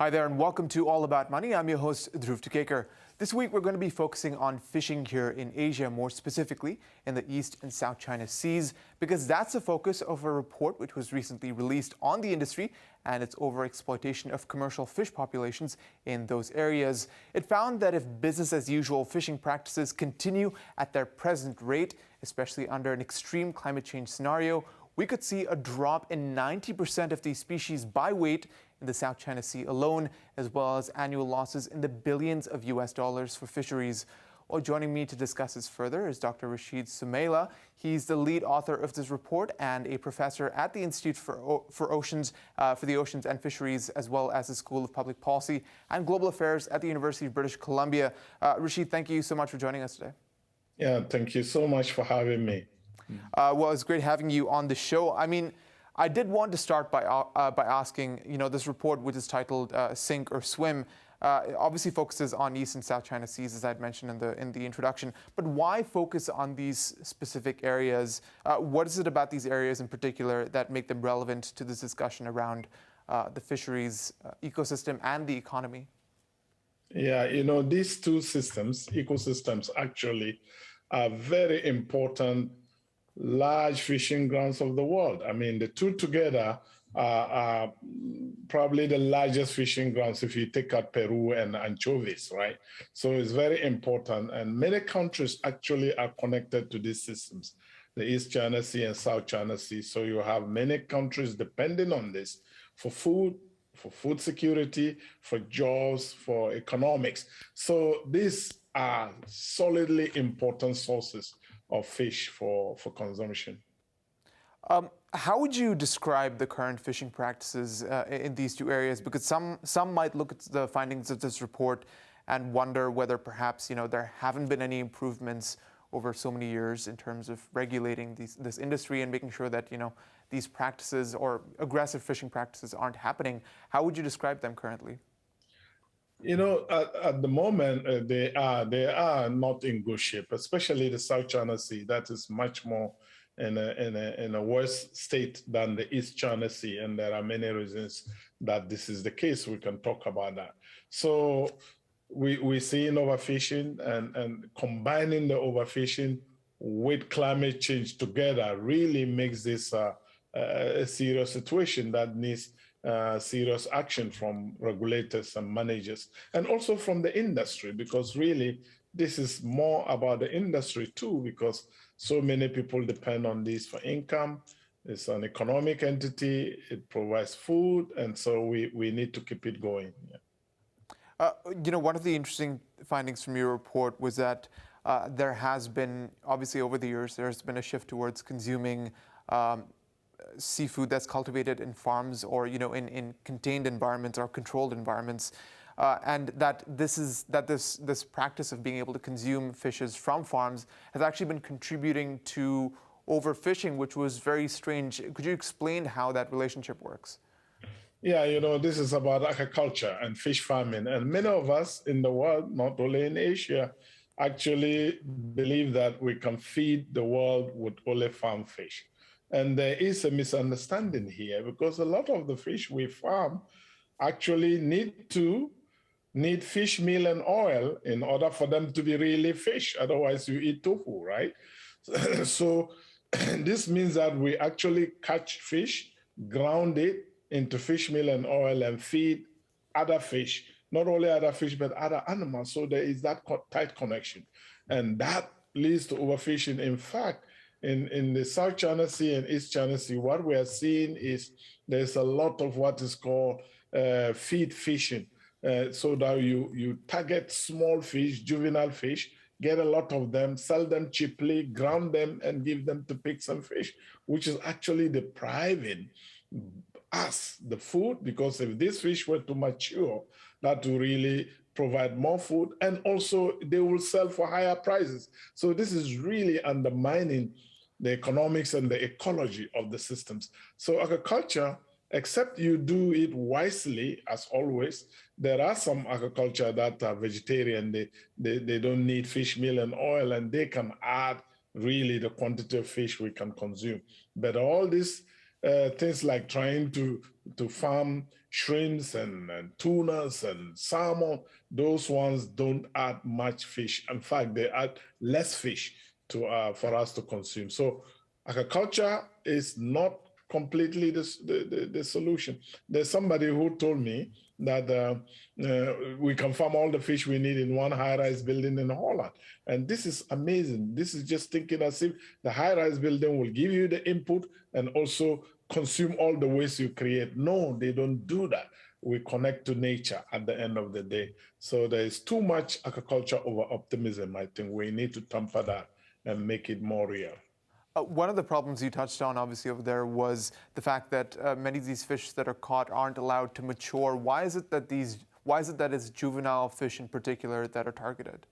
Hi there and welcome to All About Money. I'm your host, Dhruv Tikekar. This week we're going to be focusing on fishing here in Asia, more specifically in the East and South China Seas, because that's the focus of a report which was recently released on the industry and its overexploitation of commercial fish populations in those areas. It found that if business as usual fishing practices continue at their present rate, especially under an extreme climate change scenario, we could see a drop in 90% of these species by weight in the South China Sea alone, as well as annual losses in the billions of US dollars for fisheries. Well, joining me to discuss this further is Dr. Rashid Sumaila. He's the lead author of this report and a professor at the Institute for the Oceans and Fisheries, as well as the School of Public Policy and Global Affairs at the University of British Columbia. Rashid, thank you so much for joining us today. Yeah, thank you so much for having me. Well, it's great having you on the show. I did want to start by asking, this report, which is titled Sink or Swim, obviously focuses on East and South China Seas, as I'd mentioned in the introduction. But why focus on these specific areas? What is it about these areas in particular that make them relevant to this discussion around the fisheries ecosystem and the economy? Yeah, these two ecosystems actually are very important large fishing grounds of the world. The two together are probably the largest fishing grounds if you take out Peru and anchovies, right? So it's very important. And many countries actually are connected to these systems, the East China Sea and South China Sea. So you have many countries depending on this for food security, for jobs, for economics. So these are solidly important sources of fish for consumption. How would you describe the current fishing practices in these two areas? Because some might look at the findings of this report and wonder whether perhaps there haven't been any improvements over so many years in terms of regulating this industry and making sure that these practices or aggressive fishing practices aren't happening. How would you describe them currently? At the moment, they are not in good shape, especially the South China Sea. That is much more in a worse state than the East China Sea, and there are many reasons that this is the case. We can talk about that. So we see overfishing, and combining the overfishing with climate change together really makes this a serious situation that needs serious action from regulators and managers, and also from the industry, because really this is more about the industry too, because so many people depend on this for income. It's an economic entity, it provides food, and so we need to keep it going. Yeah. One of the interesting findings from your report was that there has been, obviously over the years, there's been a shift towards consuming seafood that's cultivated in farms or in contained environments or controlled environments, and that this practice of being able to consume fishes from farms has actually been contributing to overfishing, which was very strange. Could you explain how that relationship works? Yeah, this is about agriculture and fish farming, and many of us in the world, not only in Asia, actually believe that we can feed the world with only farm fish. And there is a misunderstanding here, because a lot of the fish we farm actually need fish meal and oil in order for them to be really fish. Otherwise, you eat tofu, right? So this means that we actually catch fish, ground it into fish meal and oil, and feed other fish, not only other fish, but other animals. So there is that tight connection. And that leads to overfishing. In fact, in the South China Sea and East China Sea, what we are seeing is there's a lot of what is called feed fishing. So that you target small fish, juvenile fish, get a lot of them, sell them cheaply, ground them, and give them to pigs and fish, which is actually depriving us the food, because if these fish were to mature, that will really provide more food, and also they will sell for higher prices. So this is really undermining the economics and the ecology of the systems. So agriculture, except you do it wisely, as always, there are some agriculture that are vegetarian. They don't need fish meal and oil, and they can add really the quantity of fish we can consume. But all this things like trying to farm shrimps and tunas and salmon, those ones don't add much fish. In fact, they add less fish to for us to consume. So agriculture is not completely the solution. There's somebody who told me that we can farm all the fish we need in one high-rise building in Holland. And this is amazing. This is just thinking as if the high-rise building will give you the input and also consume all the waste you create. No, they don't do that. We connect to nature at the end of the day. So there is too much agriculture over optimism. I think we need to temper that and make it more real. One of the problems you touched on, obviously, over there was the fact that many of these fish that are caught aren't allowed to mature. Why is it that it's juvenile fish in particular that are targeted?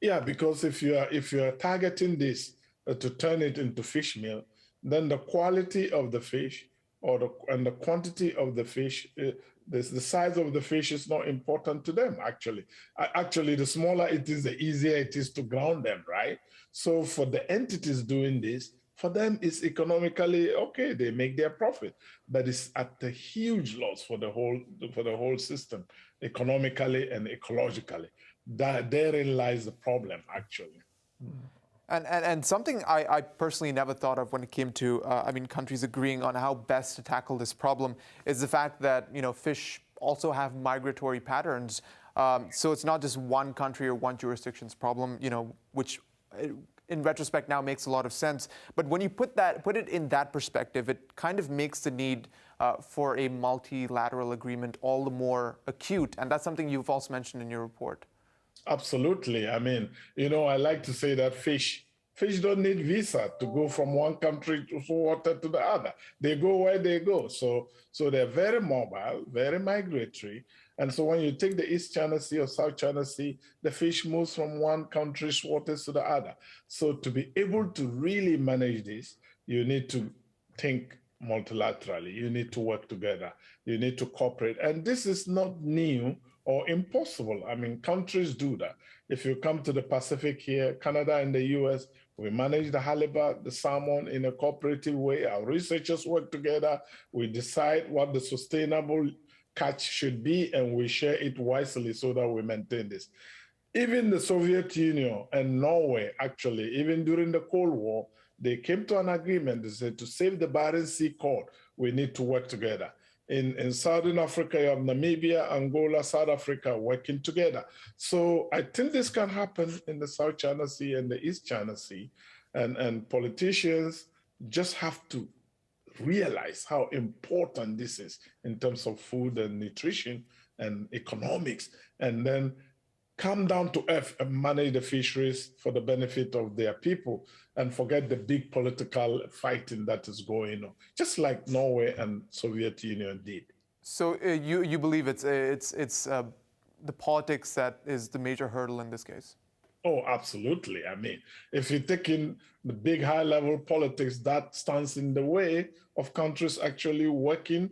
Yeah, because if you are targeting this to turn it into fish meal, then the quality of the fish and the quantity of the fish, the size of the fish is not important to them. Actually, the smaller it is, the easier it is to ground them, right? So for the entities doing this, for them it's economically okay. They make their profit, but it's at a huge loss for the whole system, economically and ecologically. Therein lies the problem, actually. And something I personally never thought of when it came to, countries agreeing on how best to tackle this problem is the fact that, fish also have migratory patterns. So it's not just one country or one jurisdiction's problem, which in retrospect now makes a lot of sense. But when you put it in that perspective, it kind of makes the need for a multilateral agreement all the more acute. And that's something you've also mentioned in your report. Absolutely. I mean, I like to say that fish don't need visa to go from one country to water to the other. They go where they go. So they're very mobile, very migratory. And so when you take the East China Sea or South China Sea, the fish moves from one country's waters to the other. So to be able to really manage this, you need to think multilaterally. You need to work together. You need to cooperate. And this is not new or impossible. I mean, countries do that. If you come to the Pacific here, Canada and the US, we manage the halibut, the salmon in a cooperative way. Our researchers work together. We decide what the sustainable catch should be, and we share it wisely so that we maintain this. Even the Soviet Union and Norway, actually, even during the Cold War, they came to an agreement. They said to save the Barents Sea cod, we need to work together. In Southern Africa, you have Namibia, Angola, South Africa working together. So I think this can happen in the South China Sea and the East China Sea. And politicians just have to realize how important this is in terms of food and nutrition and economics, and then come down to earth and manage the fisheries for the benefit of their people and forget the big political fighting that is going on, just like Norway and Soviet Union did. So you believe it's the politics that is the major hurdle in this case? Oh, absolutely. I mean, if you take in the big high-level politics, that stands in the way of countries actually working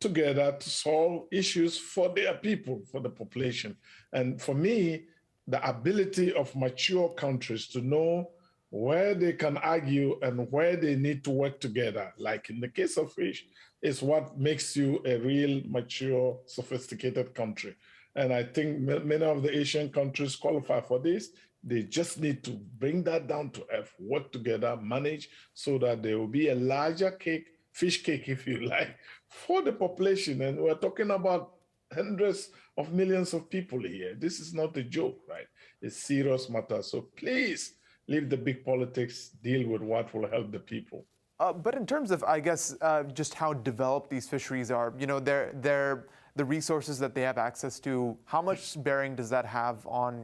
together to solve issues for their people, for the population. And for me, the ability of mature countries to know where they can argue and where they need to work together, like in the case of fish, is what makes you a real mature, sophisticated country. And I think many of the Asian countries qualify for this. They just need to bring that down to earth, work together, manage, so that there will be a larger cake, fish cake, if you like, for the population. And we're talking about hundreds of millions of people here. This is not a joke, right? It's serious matter. So please leave the big politics, deal with what will help the people. But in terms of, I guess, just how developed these fisheries are, they're the resources that they have access to, how much bearing does that have on,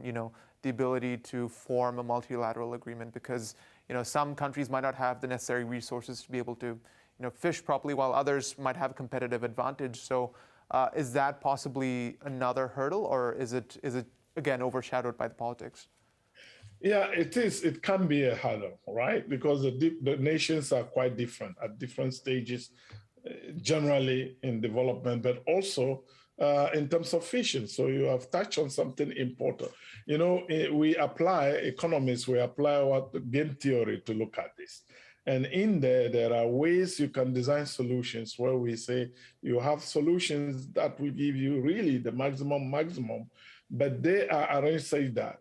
the ability to form a multilateral agreement? Because, some countries might not have the necessary resources to be able to, fish properly, while others might have a competitive advantage. So is that possibly another hurdle, or is it again, overshadowed by the politics? Yeah, it is. It can be a hurdle, right? Because the nations are quite different at different stages, generally in development, but also in terms of fishing. So you have touched on something important. We apply, economists, we apply what game theory to look at this. And in there, there are ways you can design solutions where we say you have solutions that will give you really the maximum, but they are arranged such that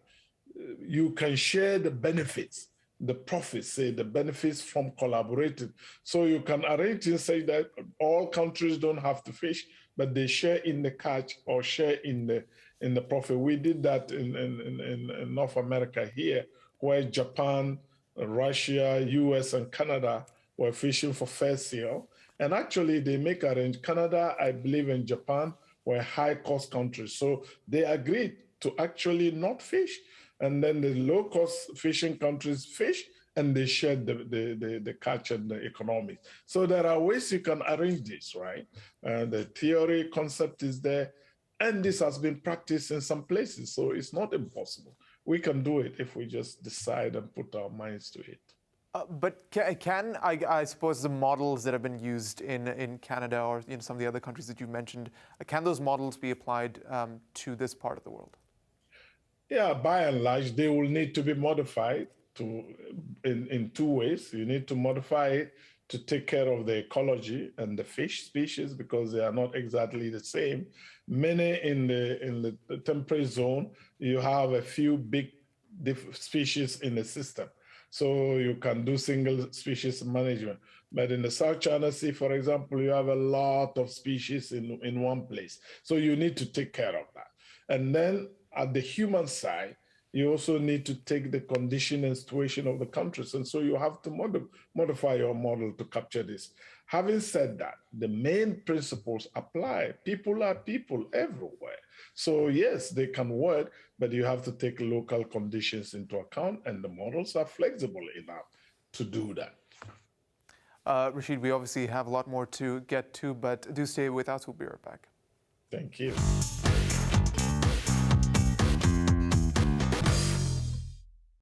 you can share the benefits, the profits, say the benefits from collaborating. So you can arrange and say that all countries don't have to fish, but they share in the catch or share in the profit. We did that in North America here, where Japan, Russia, US, and Canada were fishing for fair seal. And actually, they make arrange. Canada, I believe, and Japan were high-cost countries. So they agreed to actually not fish. And then the low-cost fishing countries fish, and they share the catch and the economics. So there are ways you can arrange this, right? The theory concept is there, and this has been practiced in some places. So it's not impossible. We can do it if we just decide and put our minds to it. But I suppose the models that have been used in Canada or some of the other countries that you mentioned, can those models be applied to this part of the world? Yeah, by and large, they will need to be modified in two ways. You need to modify it to take care of the ecology and the fish species because they are not exactly the same. Many in the temperate zone, you have a few big species in the system. So you can do single species management. But in the South China Sea, for example, you have a lot of species in one place. So you need to take care of that. And then at the human side, you also need to take the condition and situation of the countries. And so you have to modify your model to capture this. Having said that, the main principles apply. People are people everywhere. So yes, they can work, but you have to take local conditions into account, and the models are flexible enough to do that. Rashid, we obviously have a lot more to get to, but do stay with us. We'll be right back. Thank you.